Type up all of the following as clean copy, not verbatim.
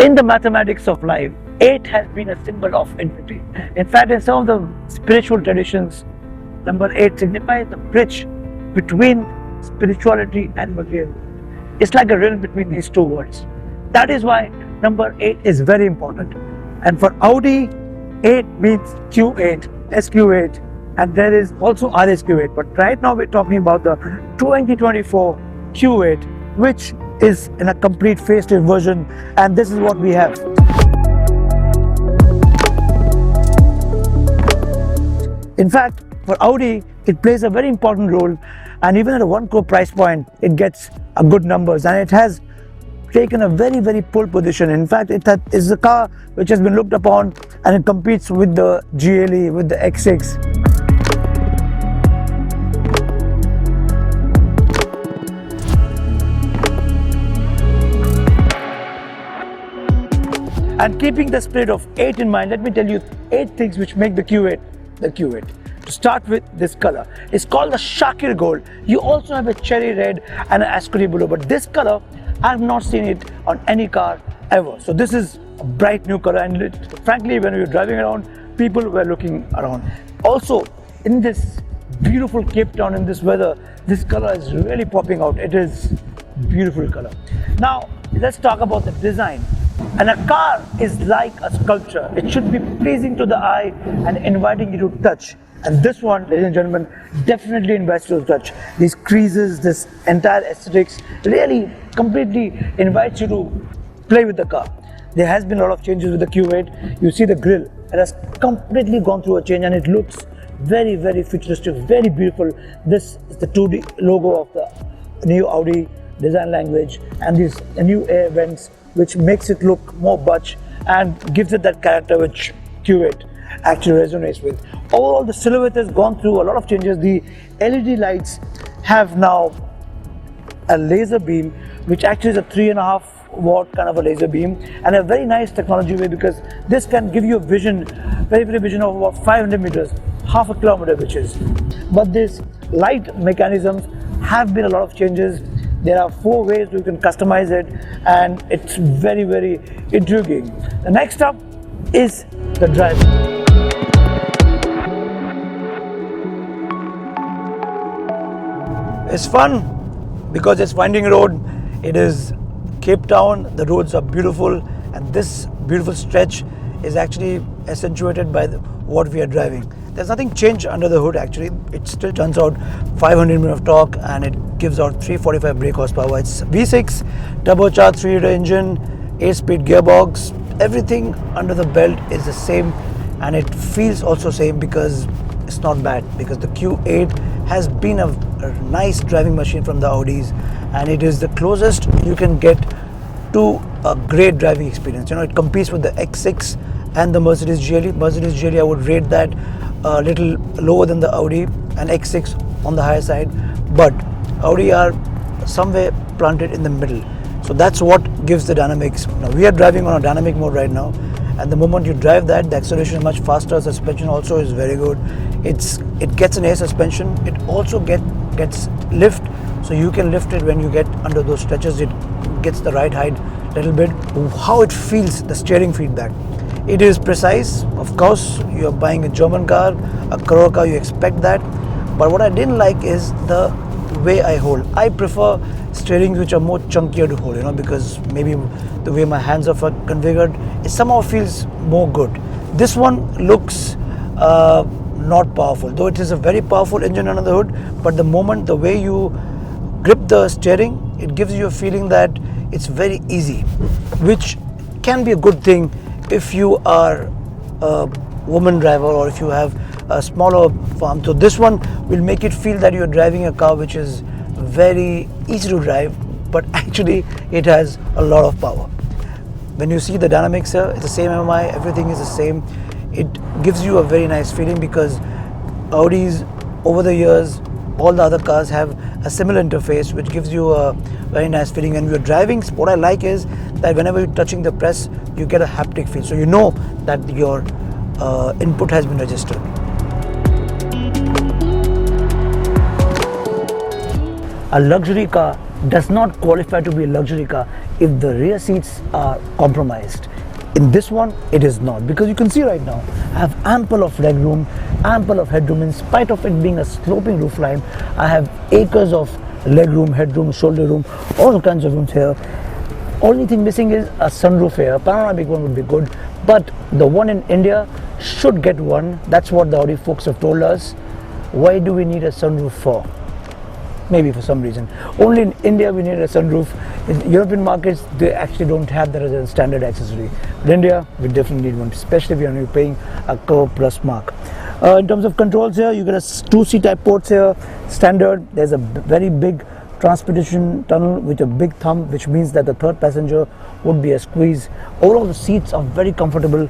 In the mathematics of life, 8 has been a symbol of infinity. In fact, in some of the spiritual traditions, number 8 signifies the bridge between spirituality and material. It's like a riddle between these two worlds. That is why number 8 is very important. And for Audi, 8 means Q8, SQ8, and there is also RSQ8. But right now we're talking about the 2024 Q8, which is in a complete facelift version, and this is what we have. In fact, for Audi, it plays a very important role, and even at a 1 crore price point, it gets a good numbers, and it has taken a very pole position. In fact, it is a car which has been looked upon, and it competes with the GLE, with the X6. And keeping the spirit of 8 in mind, let me tell you 8 things which make the Q8 the Q8. To start with, this color. It's called the Shakir Gold. You also have a cherry red and an Ascoli blue, but this color, I have not seen it on any car ever. So this is a bright new color, and frankly, when we were driving around, people were looking around. Also, in this beautiful Cape Town, in this weather, this color is really popping out. It is beautiful color. Now, let's talk about the design. And a car is like a sculpture. It should be pleasing to the eye and inviting you to touch. And this one, ladies and gentlemen, definitely invites you to touch. These creases, this entire aesthetics really completely invites you to play with the car. There has been a lot of changes with the Q8. You see the grille, it has completely gone through a change, and it looks very futuristic, very beautiful. This is the 2D logo of the new Audi design language, and these new air vents, which makes it look more butch and gives it that character which Q8 actually resonates with. Overall, the silhouette has gone through a lot of changes. The LED lights have now a laser beam, which actually is a 3.5 watt kind of a laser beam, and a very nice technology way, because this can give you a vision, very vision of about 500 meters, half a kilometer, which is. But these light mechanisms have been a lot of changes. There are 4 ways you can customize it, and it's very intriguing. The next up is the drive. It's fun because it's winding road. It is Cape Town. The roads are beautiful, and this beautiful stretch is actually accentuated by what we are driving. There's nothing changed under the hood actually. It still turns out 500 Nm of torque, and it gives out 345 brake horsepower. It's V6 turbocharged 3-liter engine, 8-speed gearbox. Everything under the belt is the same, and it feels also same because it's not bad, because the Q8 has been a nice driving machine from the Audis, and it is the closest you can get to a great driving experience. You know, it competes with the X6 and the Mercedes GLE. Mercedes GLE, I would rate that a little lower than the Audi, and X6 on the higher side, but Audi are somewhere planted in the middle. So that's what gives the dynamics. Now we are driving on a dynamic mode right now, and the moment you drive that, the acceleration is much faster. Suspension also is very good. It gets an air suspension. It also gets lift, so you can lift it when you get under those stretches. It gets the right height a little bit. How it feels, the steering feedback. It is precise. Of course, you're buying a German car, a crore car, you expect that. But what I didn't like is the way I hold. I prefer steerings which are more chunkier to hold, you know, because maybe the way my hands are configured, it somehow feels more good. This one looks not powerful, though it is a very powerful engine under the hood, but the way you grip the steering, it gives you a feeling that it's very easy, which can be a good thing if you are a woman driver or if you have a smaller farm. So this one will make it feel that you're driving a car which is very easy to drive, but actually it has a lot of power. When you see the dynamics here, it's the same MI, everything is the same. It gives you a very nice feeling, because Audis over the years, all the other cars have a similar interface which gives you a very nice feeling. And when you're driving, what I like is that whenever you're touching the press, you get a haptic feel, so you know that your input has been registered. A luxury car does not qualify to be a luxury car if the rear seats are compromised. In this one, it is not, because you can see right now, I have ample of leg room, ample of headroom. In spite of it being a sloping roofline, I have acres of leg room, headroom, shoulder room, all kinds of rooms here. Only thing missing is a sunroof here. A panoramic one would be good, but the one in India should get one. That's what the Audi folks have told us. Why do we need a sunroof for? Maybe for some reason. Only in India we need a sunroof. In European markets, they actually don't have that as a standard accessory. But in India, we definitely need one, especially if you're paying a Curve Plus mark. In terms of controls here, you get a 2C type ports here, standard. There's a very big transportation tunnel with a big thumb, which means that the third passenger would be a squeeze. Overall, the seats are very comfortable.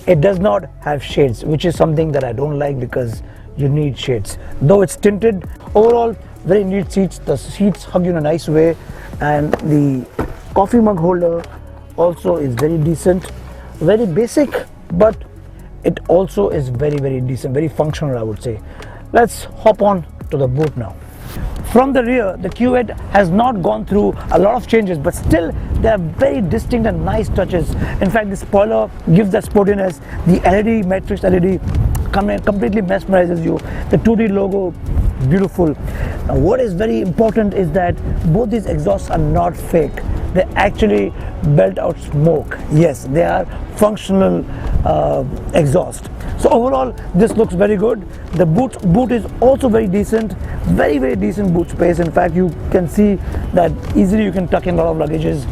It does not have shades, which is something that I don't like, because you need shades. Though it's tinted, overall, very neat seats. The seats hug you in a nice way, and the coffee mug holder also is very decent. Very basic, but it also is very decent, very functional, I would say. Let's hop on to the boot now. From the rear, the Q8 has not gone through a lot of changes, but still there are very distinct and nice touches. In fact, the spoiler gives that sportiness. The LED, matrix LED, completely mesmerizes you. The 2D logo, beautiful. Now, what is very important is that both these exhausts are not fake. They actually belt out smoke. Yes, they are functional exhaust. So overall, this looks very good. The boot is also very decent, very decent boot space. In fact, you can see that easily you can tuck in a lot of luggages.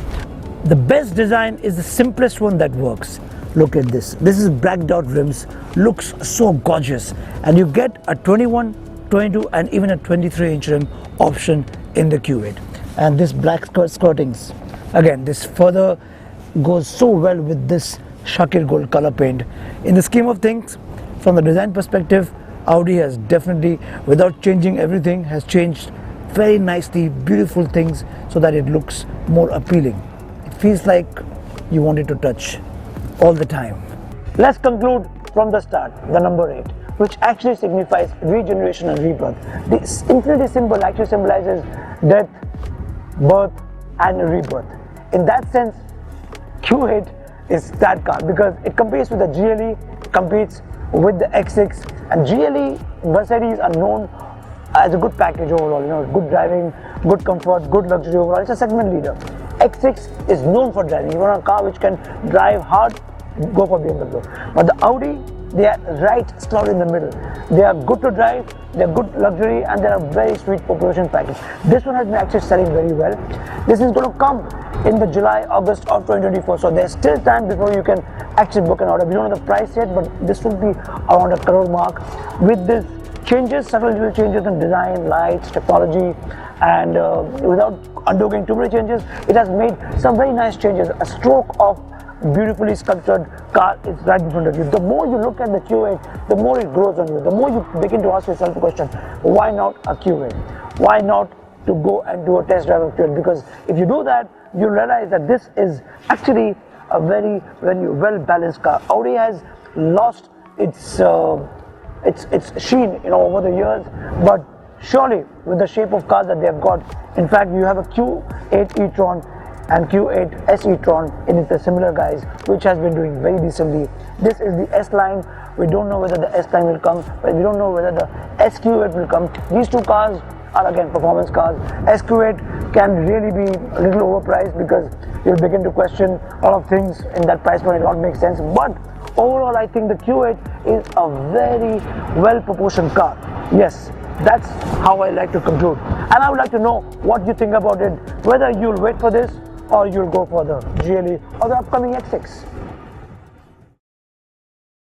The best design is the simplest one that works. Look at this. This is blacked out rims, looks so gorgeous, and you get a 21, 22 and even a 23-inch rim option in the Q8. And this black skirtings, again, this further goes so well with this Shakir gold color paint. In the scheme of things, from the design perspective, Audi has definitely, without changing everything, has changed very nicely, beautiful things, so that it looks more appealing. It feels like you want it to touch all the time. Let's conclude from the start, the number 8, which actually signifies regeneration and rebirth. This infinity symbol actually symbolizes death, birth and rebirth. In that sense, Q8 is that car, because it competes with the GLE, competes with the X6, and GLE, Mercedes are known as a good package overall, you know, good driving, good comfort, good luxury overall. It's a segment leader. X6 is known for driving. You want a car which can drive hard, go for BMW. But the Audi, they are right slot in the middle. They are good to drive, they are good luxury, and they are a very sweet population package. This one has been actually selling very well. This is going to come in the July-August of 2024, so there's still time before you can actually book an order. We don't know the price yet, but this will be around a crore mark. With this changes, subtle little changes in design, lights, technology, and without undergoing too many changes, it has made some very nice changes. A stroke of beautifully sculptured car is right in front of you. The more you look at the Q8, the more it grows on you. The more you begin to ask yourself the question, why not a Q8? Why not to go and do a test drive of Q8? Because if you do that, you realize that this is actually a very well balanced car. Audi has lost its sheen, you know, over the years, but surely with the shape of cars that they have got, in fact, you have a Q8 e-tron and Q8 S e-tron in the similar guise, which has been doing very decently. This is the S line. We don't know whether the S line will come, but we don't know whether the SQ8 will come. These two cars are again performance cars. SQ8 can really be a little overpriced, because you'll begin to question a lot of things in that price point. It won't make sense. But overall, I think the Q8 is a very well proportioned car. Yes, that's how I like to conclude. And I would like to know what you think about it, whether you'll wait for this or you'll go for the GLE or the upcoming X6.